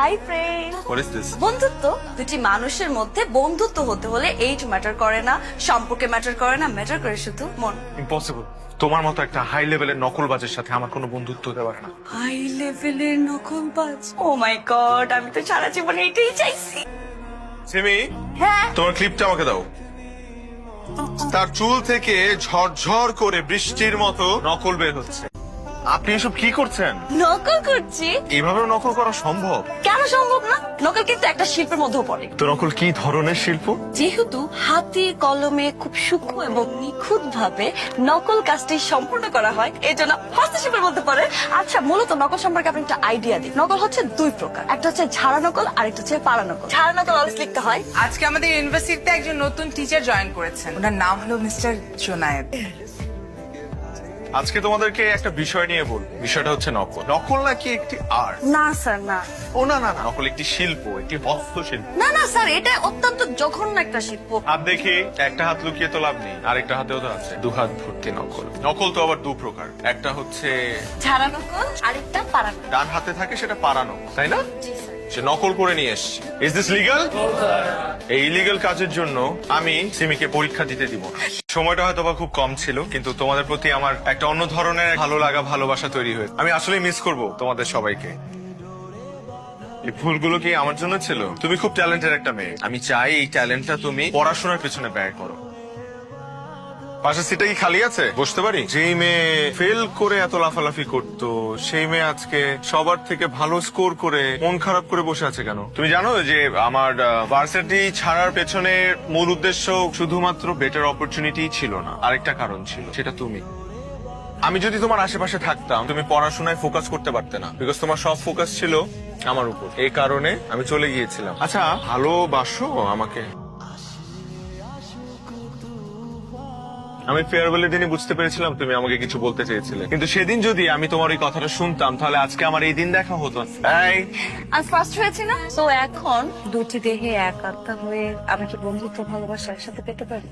Hi friend. What is this? বন্ধুত্ব দুটি মানুষের মধ্যে বন্ধুত্ব হতে হলে এইজ ম্যাটার করে না, সম্পর্কে ম্যাটার করে না, ম্যাটার করে শুধু মন। ইম্পসিবল। তোমার মতো একটা হাই লেভেলের নকলবাজের সাথে আমার কোনো বন্ধুত্ব হতে পারে না। হাই লেভেলের নকলবাজ? ও মাই গড, আমি তো সারা জীবনে এটাই চাইছি। সিমি, হ্যাঁ তোমার ক্লিপটা আমাকে দাও। তার চুল থেকে ঝরঝর করে বৃষ্টির মতো নকল বের হচ্ছে। আপনি এসব কি করছেন? নকল করছি? এইভাবে নকল করা সম্ভব? কেন সম্ভব না? নকল কিন্তু একটা শিল্পের মধ্যেও পড়ে। তো নকল কি ধরনের শিল্প? যেহেতু হাতে কলমে খুব সূক্ষ্ম এবং নিখুঁত ভাবে নকল কাজটি সম্পূর্ণ করা হয়, এই জন্য হস্তশিল্পের মধ্যে পড়ে। আচ্ছা, মূলত নকল সম্পর্কে আপনি একটা আইডিয়া দিন। নকল হচ্ছে দুই প্রকার, একটা হচ্ছে ঝাড়া নকল আর একটা হচ্ছে পাড়া নকল। ঝাড়া নকল অলওয়েজ লিখতে হয়। আজকে আমাদের ইউনিভার্সিটিতে একজন নতুন টিচার জয়েন করেছেন, ওনার নাম হলো মিস্টার জোনায়েদ। আজকে তোমাদেরকে একটা বিষয় নিয়ে বলবো। বিষয়টা হচ্ছে নকল। নকল নাকি একটি আর্ট? না স্যার, না। ও না না না, নকল একটি শিল্প, একটি হস্তশিল্প। না না স্যার, এটা অত্যন্ত জঘন্য একটা শিল্প। হাত দেখে একটা হাত লুকিয়ে তো লাভ নেই, আরেকটা হাতেও তো আছে। দু হাত ভর্তি নকল। নকল তো আবার দু প্রকার, একটা হচ্ছে ঝাড়া নকল, আরেকটা পাড়া নকল। ডান হাতে থাকে সেটা পারানো, তাই না? জি স্যার। সে নকল করে নিয়ে এসছে। Is this legal? এই ইলিগাল কাজের জন্য আমি সিমিকে পরীক্ষা দিতে দিব না। সময়টা হয়তো বা খুব কম ছিল, কিন্তু তোমাদের প্রতি আমার একটা অন্য ধরনের ভালো লাগা, ভালোবাসা তৈরি হয়েছে। আমি আসলে মিস করব তোমাদের সবাইকে। এই ভুলগুলো কি আমার জন্য ছিল? তুমি খুব ট্যালেন্টেড একটা মেয়ে। আমি চাই এই ট্যালেন্টটা তুমি পড়াশোনার পেছনে ব্যয় করো। পাশের সিটটা কি খালি আছে? বসতে পারি? যেই মেয়ে ফেল করে এত লাফালাফি করতো, সেই মেয়ে আজকে সবার থেকে ভালো স্কোর করে মন খারাপ করে বসে আছে কেন? তুমি জানো যে আমার ভার্সিটি ছাড়ার পেছনে মূল উদ্দেশ্য শুধুমাত্র বেটার অপরচুনিটি ছিল না, আরেকটা কারণ ছিল, সেটা তুমি। আমি যদি তোমার আশেপাশে থাকতাম, তুমি পড়াশোনায় ফোকাস করতে পারতে না, বিকজ তোমার সব ফোকাস ছিল আমার উপর। এই কারণে আমি চলে গিয়েছিলাম। আচ্ছা, ভালোবাসো আমাকে? আমি ফেয়ারওয়েলের দিনই বুঝতে পেরেছিলাম তুমি আমাকে কিছু বলতে চেয়েছিলে, কিন্তু সেদিন যদি আমি তোমার এই কথাটা শুনতাম, তাহলে আজকে আমার এই দিন দেখা হতো না। আমি ফার্স্ট হয়েছি না, তো এখন দুটি দেহে এক আত্মা হয়ে আমি কি বন্ধুত্ব ভালোবাসা একসাথে পেতে পারি?